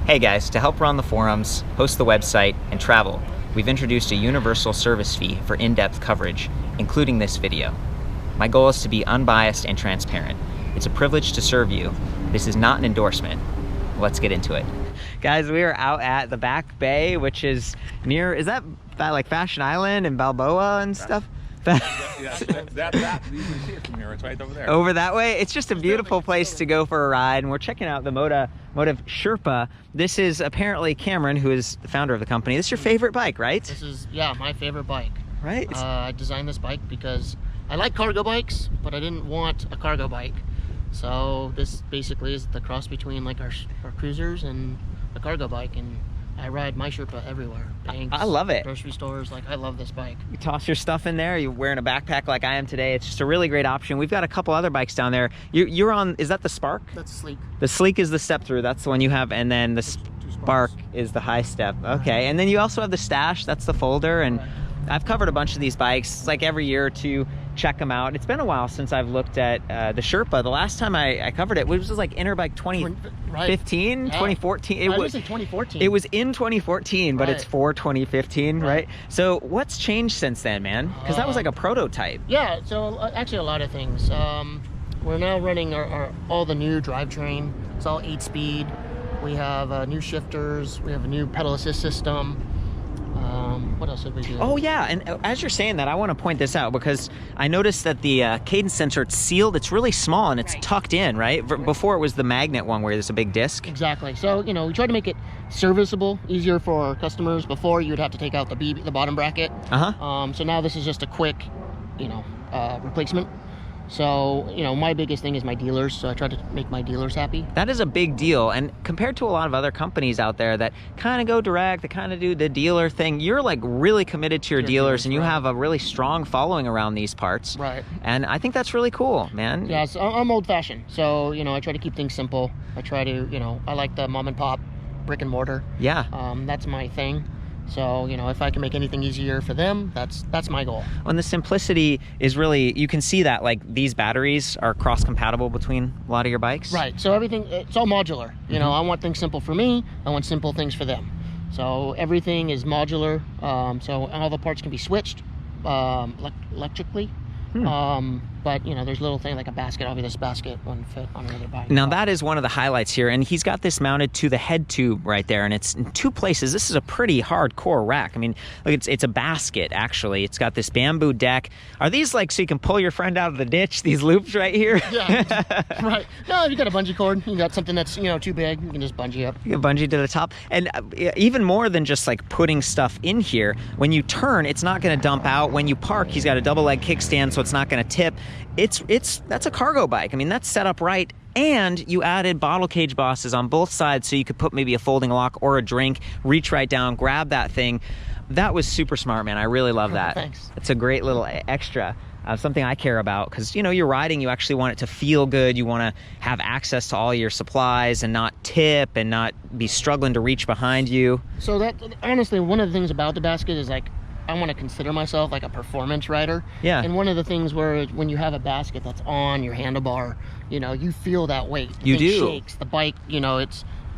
Hey guys, to help run the forums, host the website, and travel, we've introduced a universal service fee for in-depth coverage, including this video. My goal is to be unbiased and transparent. It's a privilege to serve you. This is not an endorsement. Let's get into it. Guys, we are out at the Back Bay, which is near, is that like Fashion Island and Balboa and stuff? Yeah, you can see it from here. It's right over there. Over that way? It's just a beautiful place to go for a ride, and we're checking out the Motiv Sherpa. This is apparently Cameron, who is the founder of the company. This is your favorite bike, right? This is, yeah, my favorite bike. Right? I designed this bike because I like cargo bikes, but I didn't want a cargo bike. So this basically is the cross between like our cruisers and a cargo bike, and I ride my Sherpa everywhere. Banks, I love it. Grocery stores, like I love this bike. You toss your stuff in there, you're wearing a backpack like I am today. It's just a really great option. We've got a couple other bikes down there. You're on, is that the Spark? That's Sleek. The Sleek is the step through, that's the one you have, and then the Spark is the high step. Okay, and then you also have the Stash, that's the folder, and I've covered a bunch of these bikes, like every year or two. Check them out. It's been a while since I've looked at the Sherpa. The last time I covered it was like Interbike 2015, 2014. It was in 2014. It was in 2014, but it's for 2015, right? So what's changed since then, man? Because that was like a prototype. Yeah, so actually a lot of things. We're now running all the new drivetrain. It's all 8-speed. We have new shifters. We have a new pedal assist system. What else did we do? Oh yeah, and as you're saying that, I want to point this out because I noticed that the cadence sensor, it's sealed, it's really small and it's tucked in, right? Before it was the magnet one where there's a big disc. Exactly. So, you know, we tried to make it serviceable, easier for our customers. Before, you would have to take out the bottom bracket. So now this is just a quick, you know, replacement. So, you know, my biggest thing is my dealers, so I try to make my dealers happy. That is a big deal, and compared to a lot of other companies out there that kind of go direct, that kind of do the dealer thing, you're like really committed to your dealers, and you have a really strong following around these parts. Right. And I think that's really cool, man. Yeah, so I'm old-fashioned, so, you know, I try to keep things simple. I try to, you know, I like the mom and pop brick and mortar. Yeah. That's my thing. So, you know, if I can make anything easier for them, that's my goal. And the simplicity is really, you can see that like these batteries are cross-compatible between a lot of your bikes. Right, so everything, it's all modular. You know, I want things simple for me, I want simple things for them. So everything is modular, so all the parts can be switched electrically. But, you know, there's little things like a basket. Obviously, this basket wouldn't fit on another bike. Now, that is one of the highlights here, and he's got this mounted to the head tube right there, and it's in two places. This is a pretty hardcore rack. I mean, look, it's a basket, actually. It's got this bamboo deck. Are these like so you can pull your friend out of the ditch, these loops right here? Yeah, right. No, if you got a bungee cord, you got something that's, you know, too big, you can just bungee up. You can bungee to the top. And even more than just like putting stuff in here, when you turn, it's not going to dump out. When you park, he's got a double leg kickstand, so it's not going to tip. That's a cargo bike. I mean, that's set up right. And you added bottle cage bosses on both sides so you could put maybe a folding lock or a drink, reach right down, grab that thing. That was super smart, man. I really love that. Thanks. It's a great little extra. Something I care about because, you know, you're riding, you actually want it to feel good. You want to have access to all your supplies and not tip and not be struggling to reach behind you. So that, honestly, one of the things about the basket is like, I want to consider myself like a performance rider. Yeah. And one of the things where when you have a basket that's on your handlebar, you know, you feel that weight. The thing shakes. The bike, you know,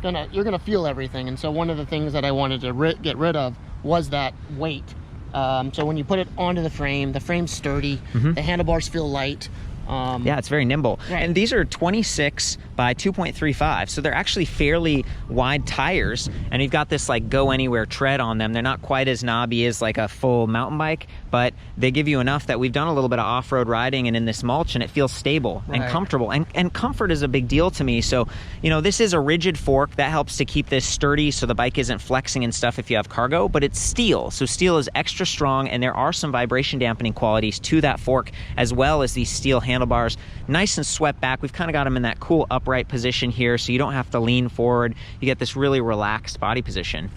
you're gonna feel everything. And so one of the things that I wanted to get rid of was that weight. So when you put it onto the frame's sturdy. The handlebars feel light. Yeah, it's very nimble. Right. And these are 26 by 2.35, so they're actually fairly wide tires, and you've got this like go anywhere tread on them. They're not quite as knobby as like a full mountain bike, but they give you enough that we've done a little bit of off-road riding and in this mulch, and it feels stable and comfortable. And comfort is a big deal to me. So, you know, this is a rigid fork that helps to keep this sturdy so the bike isn't flexing and stuff if you have cargo, but it's steel. So steel is extra strong, and there are some vibration dampening qualities to that fork, as well as these steel handlebars. Nice and swept back. We've kind of got them in that cool upright position here, so you don't have to lean forward. You get this really relaxed body position.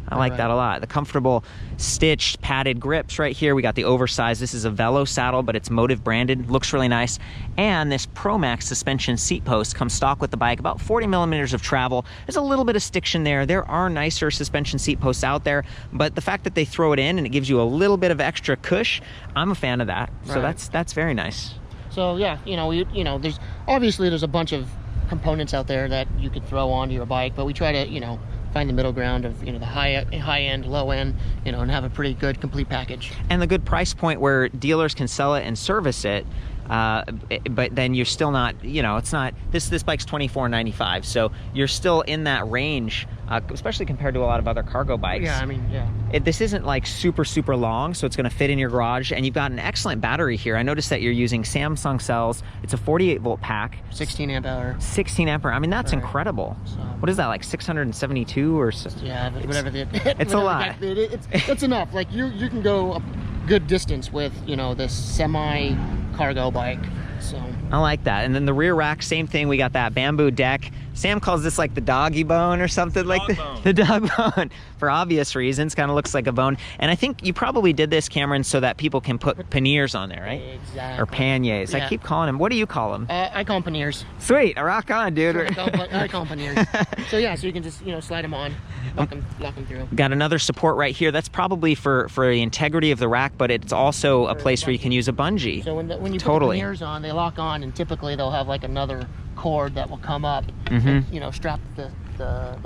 I like that a lot. The comfortable stitched padded grips right here. We got the oversized. This is a Velo saddle, but it's Motiv branded. Looks really nice. And this Pro Max suspension seat post comes stock with the bike. About 40 millimeters of travel. There's a little bit of stiction there. There are nicer suspension seat posts out there, but the fact that they throw it in and it gives you a little bit of extra cush, I'm a fan of that. So that's very nice. So yeah, there's obviously a bunch of components out there that you could throw onto your bike, but we try to, you know, find the middle ground of, you know, the high end, low end, you know, and have a pretty good complete package. And the good price point where dealers can sell it and service it. But then you're still not, you know, it's not, this bike's $24.95, so you're still in that range, especially compared to a lot of other cargo bikes. Yeah, I mean, yeah. This isn't like super long, so it's going to fit in your garage, and you've got an excellent battery here. I noticed that you're using Samsung cells. It's a 48 volt pack. 16 amp hour. 16 amp hour. I mean, that's right. Incredible. So, what is that, like 672 or so? Yeah, whatever. It's a lot. It's enough. Like you can go a good distance with, you know, this semi cargo bike. So I like that. And then the rear rack, same thing. We got that bamboo deck. Sam calls this like the doggy bone or something, like the dog bone, for obvious reasons. Kind of looks like a bone. And I think you probably did this, Cameron, so that people can put panniers on there, right? Exactly. Or panniers. Yeah. I keep calling them. What do you call them? I call them panniers. Sweet. Rock on, dude. I call them panniers. So yeah, so you can just, you know, slide them on, lock them through. Got another support right here. That's probably for the integrity of the rack, but it's also a place where you can use a bungee. So when you put the panniers on, they lock on, and typically they'll have like another cord that will come up and, you know, strap the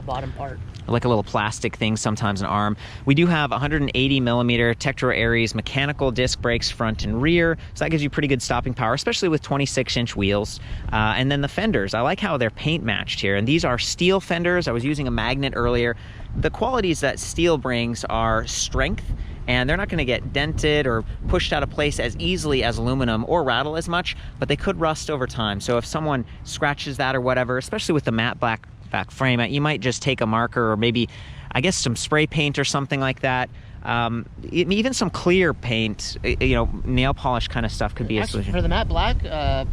bottom part. Like a little plastic thing, sometimes an arm. We do have 180 millimeter Tektro Aries mechanical disc brakes front and rear, so that gives you pretty good stopping power, especially with 26-inch wheels. And then the fenders, I like how they're paint matched here, and these are steel fenders. I was using a magnet earlier. The qualities that steel brings are strength, and they're not going to get dented or pushed out of place as easily as aluminum or rattle as much, but they could rust over time. So if someone scratches that or whatever, especially with the matte black frame, you might just take a marker or maybe, I guess, some spray paint or something like that. Even some clear paint, you know, nail polish kind of stuff could be a solution. For the matte black,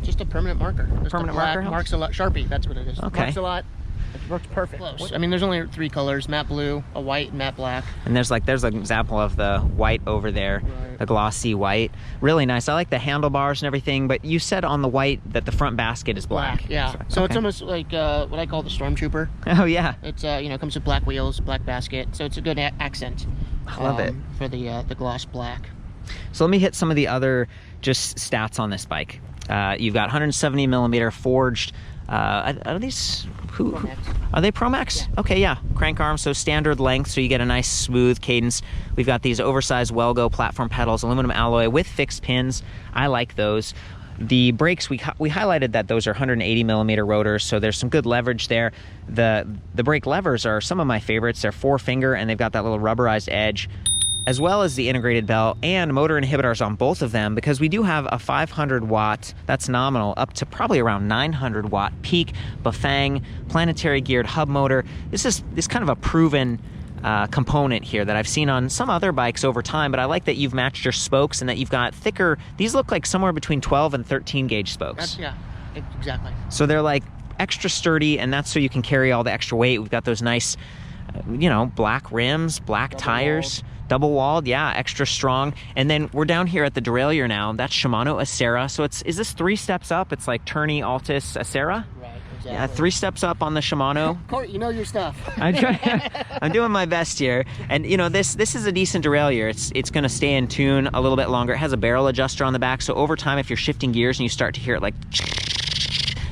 just a permanent marker. Just permanent marker marks a lot. Sharpie, that's what it is. Okay. Marks a lot. It works perfect. Close. I mean, there's only 3 colors: matte blue, a white, and matte black. And there's an example of the white over there, right. The glossy white. Really nice. I like the handlebars and everything, but you said on the white that the front basket is black. Yeah. So it's almost like what I call the Stormtrooper. Oh yeah. It's you know, comes with black wheels, black basket, so it's a good accent. I love it for the gloss black. So let me hit some of the other just stats on this bike. You've got 170 millimeter forged. Are these are they Pro-Max? Yeah. Okay, yeah. Crank arms, so standard length, so you get a nice smooth cadence. We've got these oversized Welgo platform pedals, aluminum alloy with fixed pins. I like those. The brakes, we highlighted that those are 180 millimeter rotors, so there's some good leverage there. The brake levers are some of my favorites. They're 4-finger, and they've got that little rubberized edge, as well as the integrated belt and motor inhibitors on both of them, because we do have a 500 watt, that's nominal, up to probably around 900 watt peak Bafang planetary geared hub motor. This is kind of a proven component here that I've seen on some other bikes over time, but I like that you've matched your spokes and that you've got thicker, these look like somewhere between 12 and 13 gauge spokes. Yeah, exactly. So they're like extra sturdy, and that's so you can carry all the extra weight. We've got those nice, you know, black rims, black tires. Double walled, yeah, extra strong. And then we're down here at the derailleur now. That's Shimano Acera. So is this 3 steps up? It's like Tourney, Altus, Acera? Right, exactly. Yeah, 3 steps up on the Shimano. Court, you know your stuff. I'm doing my best here. And you know, this is a decent derailleur. It's gonna stay in tune a little bit longer. It has a barrel adjuster on the back, so over time, if you're shifting gears and you start to hear it like,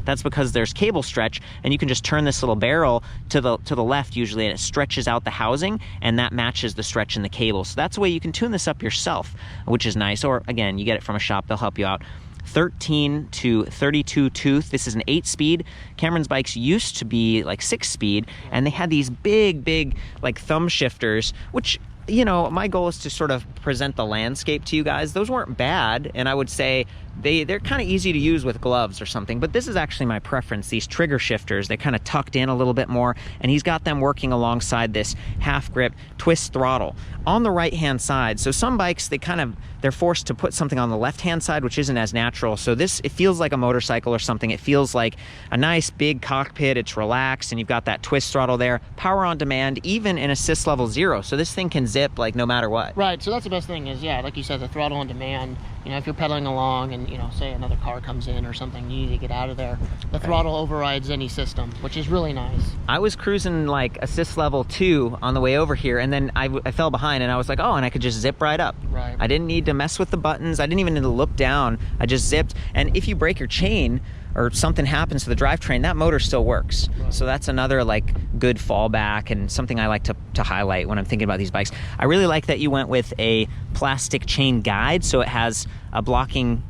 that's because there's cable stretch, and you can just turn this little barrel to the left usually, and it stretches out the housing, and that matches the stretch in the cable. So that's a way you can tune this up yourself, which is nice. Or again, you get it from a shop, they'll help you out. 13 to 32 tooth. This is an 8-speed. Cameron's bikes used to be like 6-speed, and they had these big like thumb shifters, which, you know, my goal is to sort of present the landscape to you guys. Those weren't bad, and I would say they're kind of easy to use with gloves or something, but this is actually my preference. These trigger shifters, they kind of tucked in a little bit more, and he's got them working alongside this half grip twist throttle on the right hand side. So some bikes, they're forced to put something on the left hand side, which isn't as natural. So this, it feels like a motorcycle or something. It feels like a nice big cockpit. It's relaxed, and you've got that twist throttle there, power on demand, even in assist level 0. So this thing can zip like no matter what. Right, so that's the best thing is, yeah, like you said, the throttle on demand. You know, if you're pedaling along and, you know, say another car comes in or something, you need to get out of there, the throttle overrides any system, which is really nice. I was cruising like assist level 2 on the way over here, and then I fell behind, and I was like, oh, and I could just zip right up. Right. I didn't need to mess with the buttons. I didn't even need to look down. I just zipped. And if you break your chain, or something happens to the drivetrain, that motor still works. So that's another like good fallback, and something I like to highlight when I'm thinking about these bikes. I really like that you went with a plastic chain guide, so it has a blocking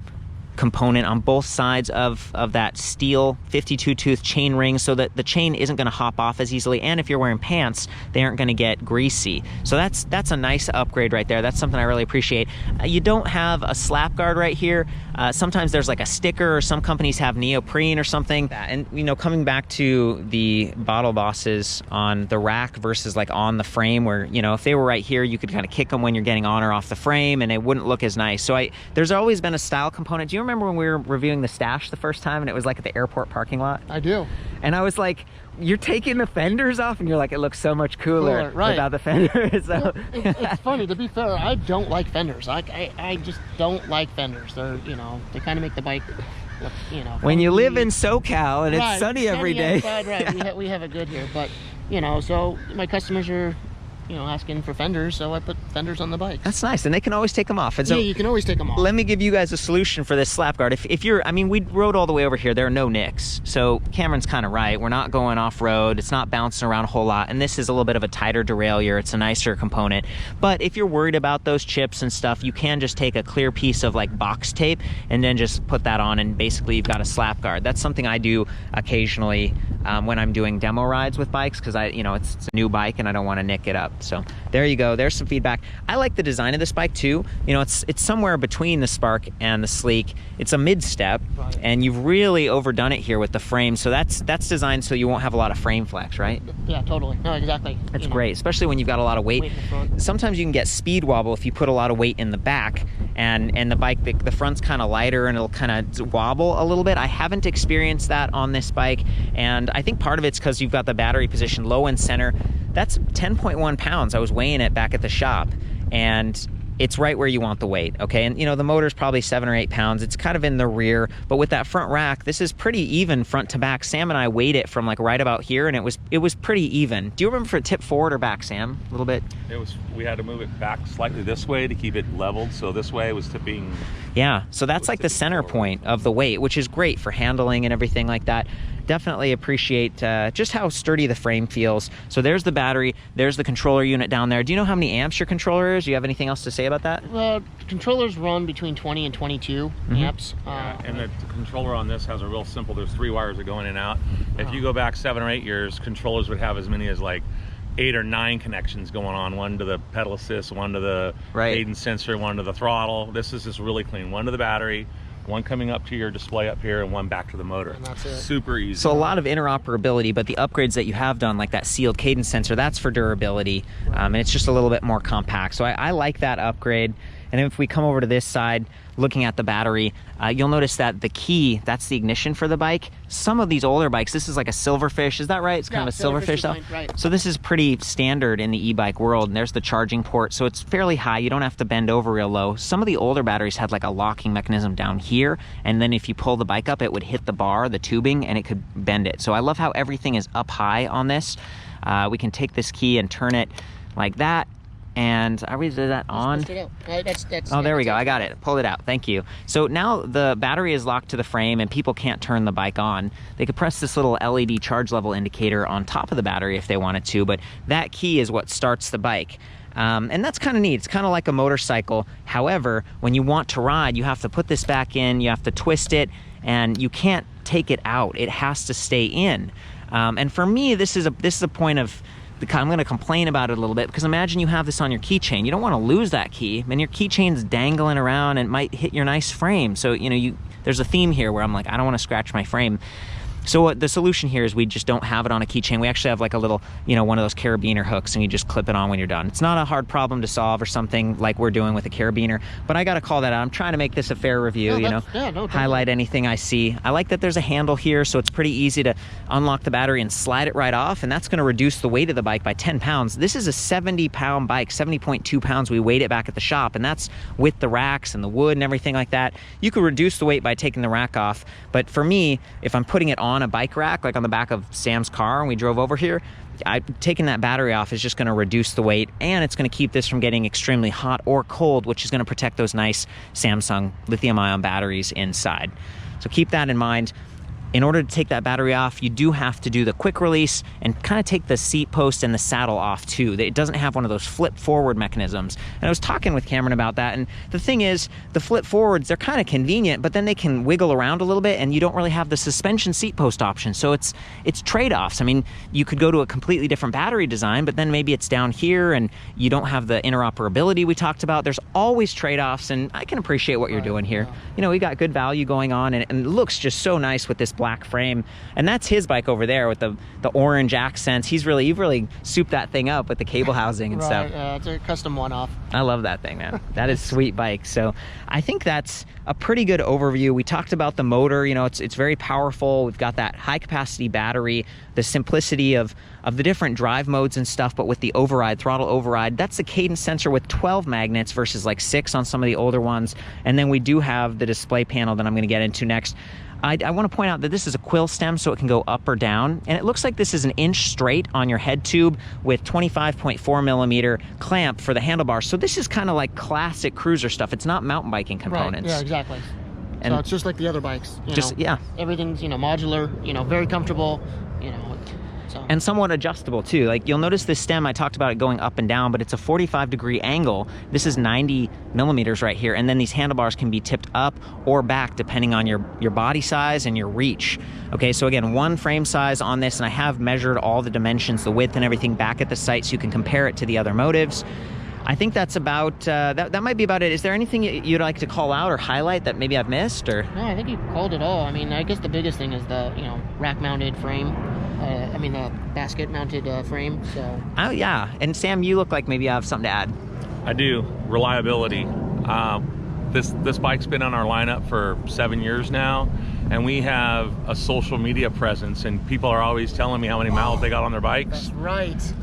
component on both sides of that steel 52 tooth chain ring, so that the chain isn't going to hop off as easily, and if you're wearing pants, they aren't going to get greasy. So that's a nice upgrade right there. That's something I really appreciate. You don't have a slap guard right here. Sometimes there's like a sticker, or some companies have neoprene or something. And you know, coming back to the bottle bosses on the rack versus like on the frame, where, you know, if they were right here, you could kind of kick them when you're getting on or off the frame, and it wouldn't look as nice. So there's always been a style component. Do you remember when we were reviewing the Stash the first time, and it was like at the airport parking lot? I do. And I was like, you're taking the fenders off, and you're like, it looks so much cooler without the fenders. So. Well, it's funny, to be fair, I don't like fenders. I just don't like fenders. They're, you know, they kind of make the bike look, you know. When you live in SoCal and it's sunny every day. Outside, right, we have it good here, but, you know, so my customers are, you know, asking for fenders, so I put fenders on the bike. That's nice, and they can always take them off. And so, yeah, you can always take them off. Let me give you guys a solution for this slap guard. If you're, I mean, we rode all the way over here, there are no nicks, so Cameron's kind of right. We're not going off-road, it's not bouncing around a whole lot, and this is a little bit of a tighter derailleur. It's a nicer component. But if you're worried about those chips and stuff, you can just take a clear piece of like box tape and then just put that on, and basically you've got a slap guard. That's something I do occasionally when I'm doing demo rides with bikes, because I, you know, it's a new bike and I don't want to nick it up. So there you go. There's some feedback. I like the design of this bike too. You know, it's somewhere between the Spark and the Sleek. It's a mid-step, and you've really overdone it here with the frame. So that's designed so you won't have a lot of frame flex, right? Yeah, totally. No, exactly. That's great, especially when you've got a lot of weight. In the front. Sometimes you can get speed wobble if you put a lot of weight in the back, and the bike, the front's kind of lighter and it'll kind of wobble a little bit. I haven't experienced that on this bike, and I think part of it's because you've got the battery position low and center. That's 10.1 pounds. I was weighing it back at the shop, and it's right where you want the weight, okay? And you know, the motor's probably 7 or 8 pounds. It's kind of in the rear, but with that front rack, this is pretty even front to back. Sam and I weighed it from like right about here, and it was pretty even. Do you remember if it tipped forward or back, Sam? A little bit? We had to move it back slightly this way to keep it leveled, so this way it was tipping. Yeah, so that's like the center point of the weight, which is great for handling and everything like that. Definitely appreciate just how sturdy the frame feels. So there's the battery, there's the controller unit down there. Do you know how many amps your controller is? Do you have anything else to say about that? Well, controllers run between 20 and 22 amps. Yeah, and the controller on this has a real simple, there's 3 wires that go in and out. If you go back 7 or 8 years, controllers would have as many as like 8 or 9 connections going on. One to the pedal assist, one to the cadence sensor, one to the throttle. This is just really clean. One to the battery, one coming up to your display up here, and one back to the motor. And that's it. Super easy. So a lot of interoperability, but the upgrades that you have done, like that sealed cadence sensor, that's for durability, and it's just a little bit more compact. So I like that upgrade. And then if we come over to this side, looking at the battery, you'll notice that the key, that's the ignition for the bike. Some of these older bikes, this is like a Silverfish, is that right? It's kind of a Silverfish though? Right. So this is pretty standard in the e-bike world, and there's the charging port, so it's fairly high. You don't have to bend over real low. Some of the older batteries had like a locking mechanism down here, and then if you pull the bike up, it would hit the bar, the tubing, and it could bend it. So I love how everything is up high on this. We can take this key and turn it like that. And are we did that on? Oh, there we go. I got it. Pulled it out. Thank you. So now the battery is locked to the frame and people can't turn the bike on. They could press this little LED charge level indicator on top of the battery if they wanted to, but that key is what starts the bike. And that's kind of neat. It's kind of like a motorcycle. However, when you want to ride, you have to put this back in, you have to twist it, and you can't take it out. It has to stay in. And for me, this is a point of, I'm going to complain about it a little bit, because imagine you have this on your keychain. You don't want to lose that key, and your keychain's dangling around and it might hit your nice frame. So, you know, there's a theme here where I'm like, I don't want to scratch my frame. So the solution here is we just don't have it on a keychain. We actually have like a little, you know, one of those carabiner hooks, and you just clip it on when you're done. It's not a hard problem to solve or something like we're doing with a carabiner, but I got to call that out. I'm trying to make this a fair review, highlight anything I see. I like that there's a handle here, so it's pretty easy to unlock the battery and slide it right off, and that's going to reduce the weight of the bike by 10 pounds. This is a 70-pound bike, 70.2 pounds. We weighed it back at the shop, and that's with the racks and the wood and everything like that. You could reduce the weight by taking the rack off, but for me, if I'm putting it on a bike rack, like on the back of Sam's car and we drove over here, taking that battery off is just going to reduce the weight, and it's going to keep this from getting extremely hot or cold, which is going to protect those nice Samsung lithium-ion batteries inside. So keep that in mind. In order to take that battery off, you do have to do the quick release and kind of take the seat post and the saddle off too. It doesn't have one of those flip forward mechanisms. And I was talking with Cameron about that, and the thing is, the flip forwards, they're kind of convenient, but then they can wiggle around a little bit and you don't really have the suspension seat post option. So it's trade-offs. I mean, you could go to a completely different battery design, but then maybe it's down here and you don't have the interoperability we talked about. There's always trade-offs, and I can appreciate what you're doing here. You know, we got good value going on, and it looks just so nice with this black frame. And that's his bike over there with the orange accents. You've really souped that thing up with the cable housing and stuff. Yeah, it's a custom one-off. I love that thing, man. That is sweet bike. So I think that's a pretty good overview. We talked about the motor. You know, it's very powerful. We've got that high capacity battery, the simplicity of the different drive modes and stuff, but with the override, throttle override, that's the cadence sensor with 12 magnets versus like 6 on some of the older ones. And then we do have the display panel that I'm going to get into next. I want to point out that this is a quill stem, so it can go up or down, and it looks like this is an inch straight on your head tube with 25.4 millimeter clamp for the handlebars. So this is kind of like classic cruiser stuff. It's not mountain biking components. Right, yeah, exactly. And so it's just like the other bikes. Yeah. Everything's, modular, very comfortable, So. And somewhat adjustable too. Like you'll notice this stem, I talked about it going up and down, but it's a 45-degree angle. This is 90 millimeters right here. And then these handlebars can be tipped up or back depending on your body size and your reach. Okay, so again, one frame size on this, and I have measured all the dimensions, the width and everything back at the site so you can compare it to the other Motives. I think that's about, that might be about it. Is there anything you'd like to call out or highlight that maybe I've missed? Or? No, I think you called it all. I mean, I guess the biggest thing is the, rack-mounted frame. The basket-mounted frame, so. Oh, yeah. And Sam, you look like maybe you have something to add. I do. Reliability. This bike's been on our lineup for 7 years now, and we have a social media presence, and people are always telling me how many miles they got on their bikes. That's right.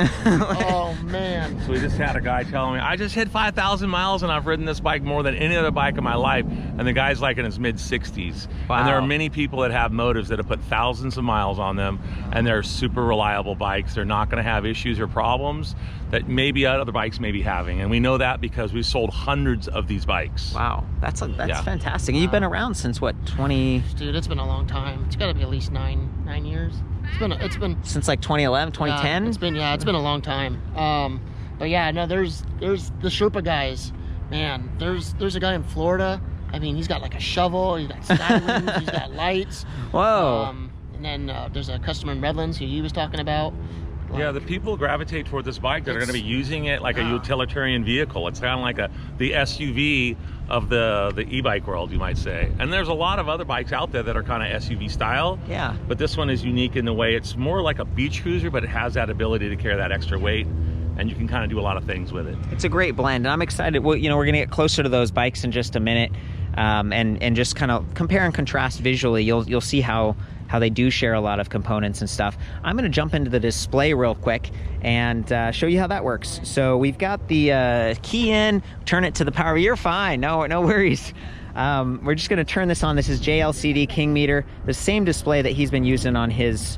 Oh, man. So we just had a guy telling me, I just hit 5,000 miles and I've ridden this bike more than any other bike in my life. And the guy's like in his mid-60s. Wow. And there are many people that have Motives that have put thousands of miles on them, and they're super reliable bikes. They're not going to have issues or problems that maybe other bikes may be having. And we know that because we sold hundreds of these bikes. Wow, that's fantastic. And you've been around since what, 20? Dude, it's been a long time. It's got to be at least nine years. It's been since like 2011, 2010. It's been a long time. But yeah, no, there's the Sherpa guys. Man, there's a guy in Florida. I mean, he's got like a shovel. He's got sirens. He's got lights. Whoa. And then there's a customer in Redlands who he was talking about. Yeah, the people gravitate toward this bike that are going to be using it like a utilitarian vehicle. It's kind of like the SUV of the e-bike world, you might say. And there's a lot of other bikes out there that are kind of SUV style. Yeah. But this one is unique in the way it's more like a beach cruiser, but it has that ability to carry that extra weight, and you can kind of do a lot of things with it. It's a great blend, and I'm excited. Well, we're going to get closer to those bikes in just a minute, and just kind of compare and contrast visually. You'll see how they do share a lot of components and stuff. I'm going to jump into the display real quick and show you how that works. So we've got the key in, turn it to the power. You're fine, no worries. We're just going to turn this on. This is JLCD King meter, the same display that he's been using on his.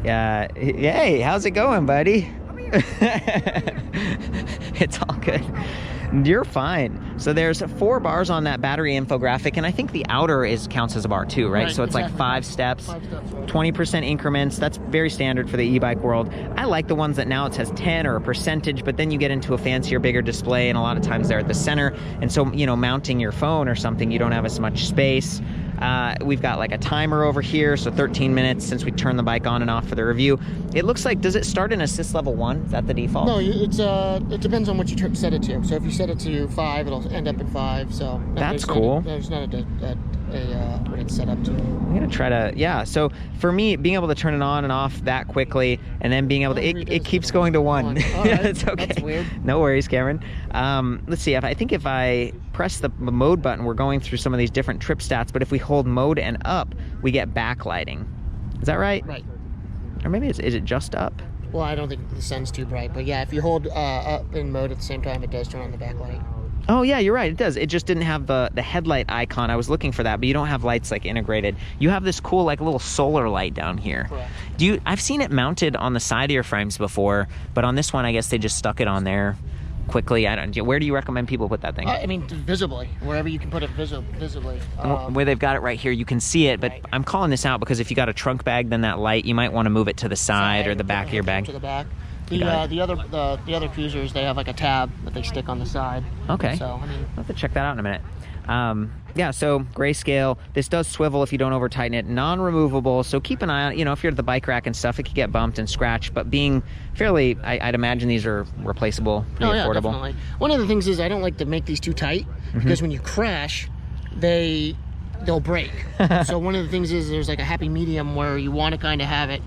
Hey, how's it going, buddy? It's all good. You're fine. So there's 4 bars on that battery infographic, and I think the outer counts as a bar too, right? So it's exactly. Like 5 steps, 20% increments. That's very standard for the e-bike world. I like the ones that now it says 10 or a percentage, but then you get into a fancier, bigger display, and a lot of times they're at the center. And so, mounting your phone or something, you don't have as much space. We've got like a timer over here, so 13 minutes since we turned the bike on and off for the review. It looks like, does it start in assist level 1? Is that the default? No, it depends on what you set it to. So if you set it to 5, it'll end up in 5. So no, that's cool. There's not what it's set up to. I'm gonna try to, so for me, being able to turn it on and off that quickly, and then being able to, it keeps going to 1. Right. It's okay. That's weird. No worries, Cameron. Let's see, I think if I press the mode button, we're going through some of these different trip stats, but if we hold mode and up, we get backlighting. Is that right? Right. Or maybe is it just up? Well, I don't think the sun's too bright, but yeah, if you hold up in mode at the same time, it does turn on the backlight. Oh yeah, you're right, it does. It just didn't have the headlight icon. I was looking for that, but you don't have lights like integrated. You have this cool like little solar light down here. Correct. I've seen it mounted on the side of your frames before, but on this one I guess they just stuck it on there. quickly. Where do you recommend people put that thing? I mean, visibly, wherever you can put it visibly. Where they've got it right here, you can see it, but right. I'm calling this out because if you got a trunk bag, then that light, you might want to move it to the side or the back of your bag. To the back. The other cruisers, they have like a tab that they stick on the side. Okay. So I mean, I'll have to check that out in a minute. Yeah, so grayscale. This does swivel if you don't over tighten it. Non-removable, so keep an eye on it. You know, if you're at the bike rack and stuff, it could get bumped and scratched. But being fairly, I'd imagine these are replaceable, pretty affordable. Definitely. One of the things is I don't like to make these too tight because when you crash, they'll break. So one of the things is there's like a happy medium where you want to kind of have it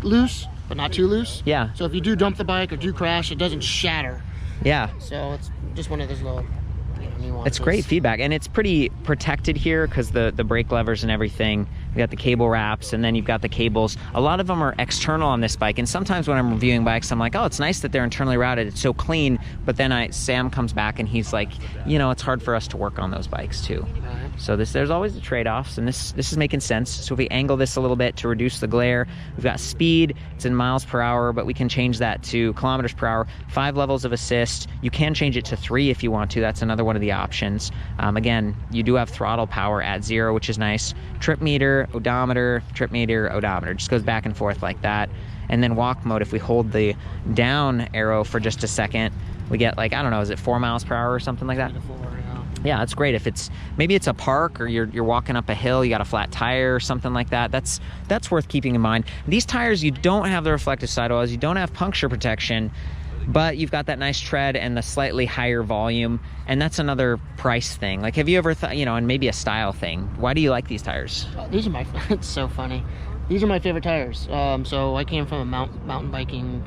loose, but not too loose. Yeah. So if you do dump the bike or do crash, it doesn't shatter. Yeah. So it's just one of those little nuances. It's great feedback, and it's pretty protected here because the brake levers and everything. We got the cable wraps, and then you've got the cables. A lot of them are external on this bike, and sometimes when I'm reviewing bikes, I'm like, oh, it's nice that they're internally routed. It's so clean. But then Sam comes back and he's like, you know, it's hard for us to work on those bikes too. Right. So there's always the trade-offs, and this is making sense. So if we angle this a little bit to reduce the glare, we've got speed. It's in miles per hour, but we can change that to kilometers per hour. 5 levels of assist. You can change it to 3 if you want to. That's another one of the options. Again, you do have throttle power at 0, which is nice. Trip meter, odometer, trip meter, odometer. Just goes back and forth like that. And then walk mode, if we hold the down arrow for just a second, we get like, I don't know, is it 4 miles per hour or something like that? 3 to 4, yeah, that's great. If it's maybe it's a park or you're walking up a hill, you got a flat tire or something like that. That's worth keeping in mind. These tires, you don't have the reflective sidewalls, you don't have puncture protection, but you've got that nice tread and the slightly higher volume, and that's another price thing. Like, have you ever thought, you know, and maybe a style thing, why do you like these tires? These are it's so funny. These are my favorite tires. So I came from a mountain biking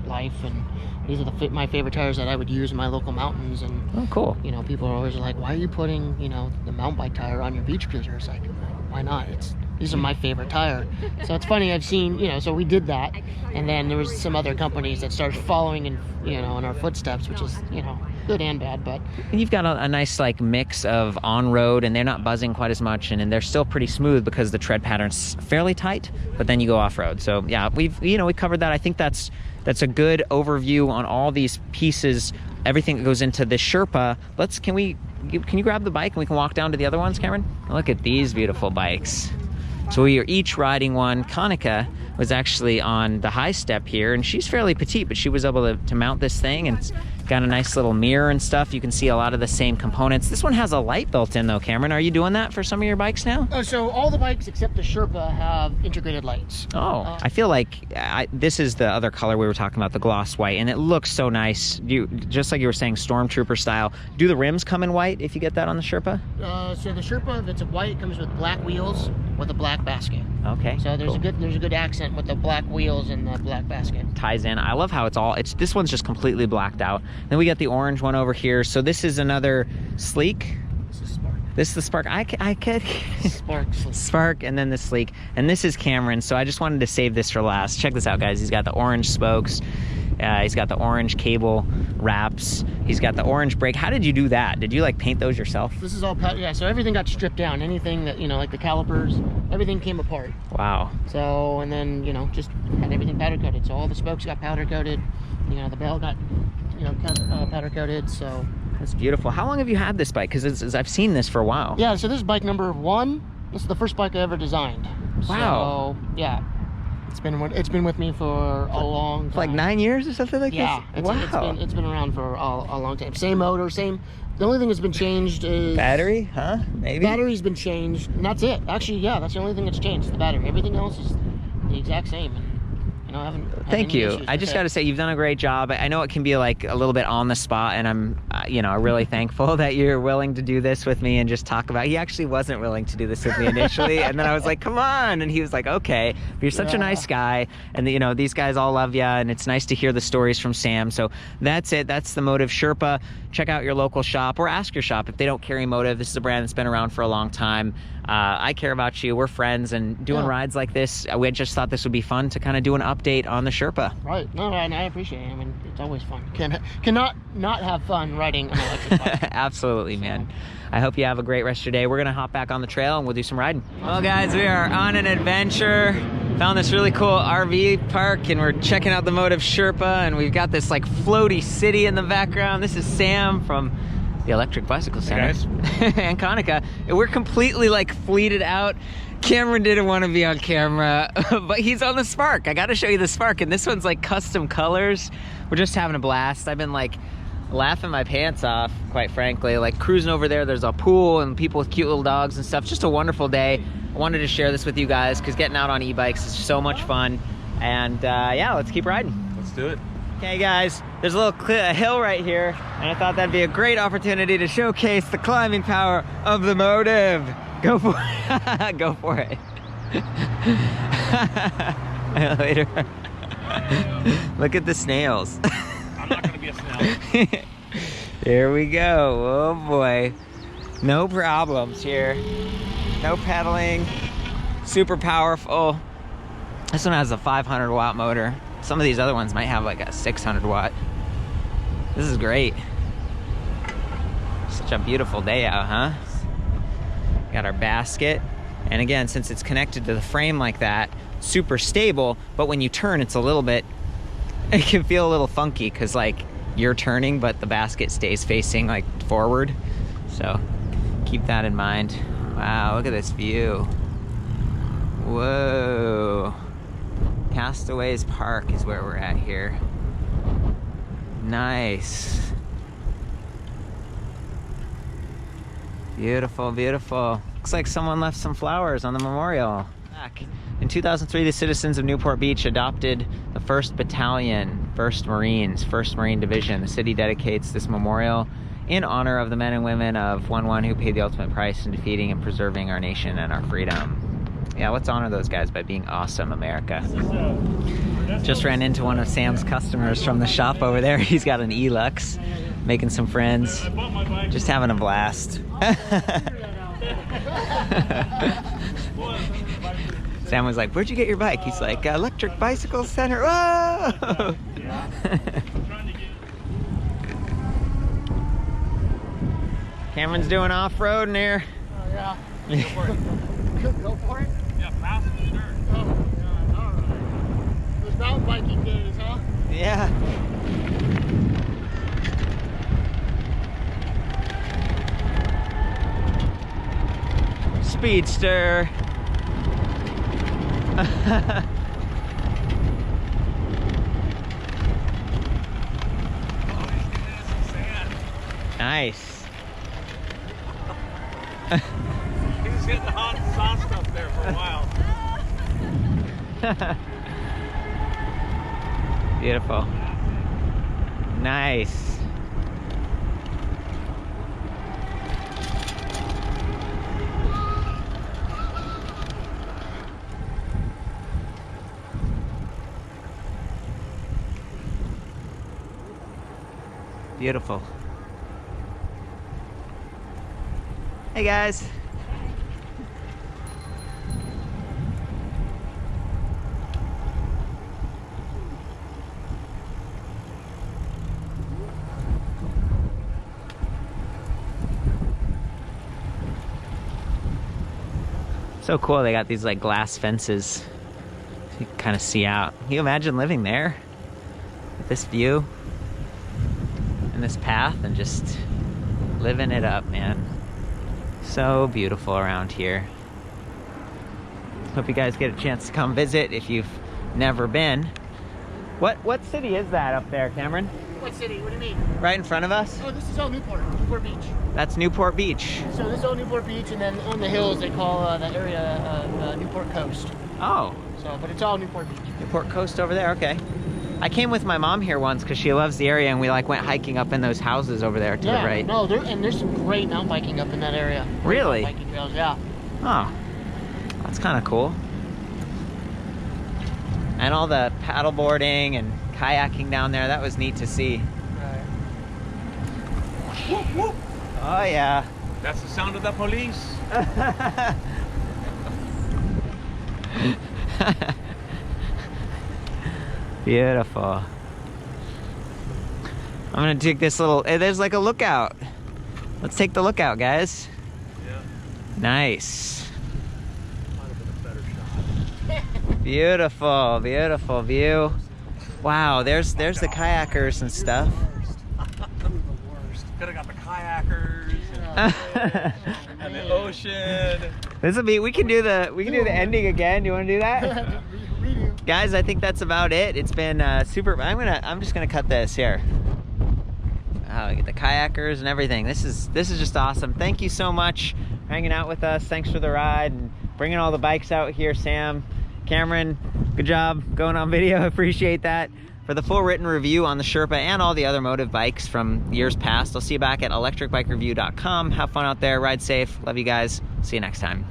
life, and these are my favorite tires that I would use in my local mountains. And oh, cool. You know, people are always like, why are you putting, you know, the mountain bike tire on your beach cruiser? It's like, why not? These are my favorite tire. So it's funny, I've seen, you know, so we did that, and then there was some other companies that started following in, you know, in our footsteps, which is, you know, good and bad. But you've got a nice like mix of on-road, and they're not buzzing quite as much, and they're still pretty smooth because the tread pattern's fairly tight, but then you go off-road. So yeah, we covered that. I think that's a good overview on all these pieces, everything that goes into the Sherpa. Can you grab the bike and we can walk down to the other ones, Cameron? Look at these beautiful bikes. So we are each riding one. Kanika was actually on the high step here, and she's fairly petite, but she was able to mount this thing, and it's got a nice little mirror and stuff. You can see a lot of the same components. This one has a light built in though, Cameron. Are you doing that for some of your bikes now? Oh, so all the bikes except the Sherpa have integrated lights. Oh, I feel like this is the other color we were talking about, the gloss white, and it looks so nice. Just like you were saying, Stormtrooper style. Do the rims come in white if you get that on the Sherpa? So the Sherpa, if it's a white, it comes with black wheels with a black basket. Okay. So there's a good accent with the black wheels and the black basket. Ties in. I love how this one's just completely blacked out. Then we got the orange one over here. So this is another sleek. This is Spark. This is the Spark. I could Spark, and then the sleek, and this is Cameron. So I just wanted to save this for last. Check this out, guys. He's got the orange spokes. He's got the orange cable wraps. He's got the orange brake. How did you do that? Did you like paint those yourself? This is all yeah. So everything got stripped down. Anything that, you know, like the calipers, everything came apart. Wow. So, and then, you know, just had everything powder coated. So all the spokes got powder coated. You know, the bell got, you know, powder coated. So that's beautiful. How long have you had this bike? Because I've seen this for a while. Yeah. So this is bike number 1. This is the first bike I ever designed. Wow. So yeah. It's been with me for a long time. Like 9 years or something like this? Wow. It's been around for a long time. Same motor, same. The only thing that's been changed is battery, huh? Maybe. Battery's been changed, and that's it. Actually, yeah, that's the only thing that's changed. The battery. Everything else is the exact same. And, you know, I haven't had Thank any you. issues I just with got to say, you've done a great job. I know it can be like a little bit on the spot, and I'm, you know, really thankful that you're willing to do this with me and just talk about. He actually wasn't willing to do this with me initially, and then I was like, "Come on!" And he was like, "Okay." But you're such a nice guy, and you know these guys all love you, and it's nice to hear the stories from Sam. So that's it. That's the Motiv Sherpa. Check out your local shop or ask your shop if they don't carry Motiv. This is a brand that's been around for a long time. I care about you. We're friends, and doing rides like this, we just thought this would be fun to kind of do an update on the Sherpa. Right. No, and I appreciate it. I mean, it's always fun. Cannot not have fun riding an electric bike. Absolutely, man. I hope you have a great rest of your day. We're going to hop back on the trail, and we'll do some riding. Well, guys, we are on an adventure. Found this really cool RV park, and we're checking out the Motiv Sherpa, and we've got this like floaty city in the background. This is Sam from the Electric Bicycle Center. Hey and Konica. And we're completely like fleeted out. Cameron didn't want to be on camera, but he's on the Spark. I got to show you the Spark, and this one's like custom colors. We're just having a blast. I've been like laughing my pants off, quite frankly, like cruising over there. There's a pool and people with cute little dogs and stuff. Just a wonderful day. I wanted to share this with you guys because getting out on e-bikes is so much fun. And yeah, let's keep riding. Let's do it. Okay guys, there's a little hill right here, and I thought that'd be a great opportunity to showcase the climbing power of the Motiv. Go for it. Go for it. Later. Look at the snails. I'm not gonna be a snail. There we go. Oh boy. No problems here. No pedaling. Super powerful. This one has a 500 watt motor. Some of these other ones might have like a 600 watt. This is great. Such a beautiful day out, huh? Got our basket. And again, since it's connected to the frame like that, super stable, but when you turn, it's a little bit, it can feel a little funky because like you're turning, but the basket stays facing like forward. So keep that in mind. Wow, look at this view. Whoa. Castaways Park is where we're at here. Nice. Beautiful, beautiful. Looks like someone left some flowers on the memorial. Back in 2003, the citizens of Newport Beach adopted the 1st Battalion, 1st Marines, 1st Marine Division. The city dedicates this memorial in honor of the men and women of 1-1 who paid the ultimate price in defeating and preserving our nation and our freedom. Yeah, let's honor those guys by being awesome, America. Just ran into one of Sam's customers from the shop over there. He's got an E-Lux, making some friends, just having a blast. Sam was like, "Where'd you get your bike?" He's like, "Electric Bicycle Center." Whoa! Cameron's doing off-road in here. Oh, yeah. Go for it. Go for it? Yeah, fast and sure. Oh, God, all right. Those mountain biking days, huh? Yeah. Speedster. Nice. He's hitting the hot sauce stuff there for a while. Beautiful. Nice. Beautiful. Hey guys. So cool, they got these like glass fences so you can kind of see out. Can you imagine living there with this view and this path and just living it up, man? So beautiful around here. Hope you guys get a chance to come visit if you've never been. What city is that up there, Cameron? What city? What do you mean? Right in front of us? Oh, this is all Newport Beach. That's Newport Beach. So this is all Newport Beach, and then on the hills they call that area Newport Coast. Oh. So, but it's all Newport Beach. Newport Coast over there, okay. I came with my mom here once because she loves the area, and we like went hiking up in those houses over there to the right. No, there's some great mountain biking up in that area. Really? Mountain biking trails, yeah. Oh, that's kind of cool. And all the paddle boarding and kayaking down there, that was neat to see. Right. Whoop, whoop. Oh yeah. That's the sound of the police. Beautiful. I'm gonna take this little, there's like a lookout. Let's take the lookout, guys. Yeah. Nice. Might have been a better shot. Beautiful, beautiful view. Wow, there's the kayakers and stuff. Could have got the kayakers and the ocean. This will be. We can do the ending again. Do you want to do that? Guys, I think that's about it. It's been super. I'm just gonna cut this here. Wow, we get the kayakers and everything. This is just awesome. Thank you so much for hanging out with us. Thanks for the ride and bringing all the bikes out here, Sam, Cameron. Good job going on video. Appreciate that. For the full written review on the Sherpa and all the other Motiv bikes from years past, I'll see you back at ElectricBikeReview.com. Have fun out there. Ride safe. Love you guys. See you next time.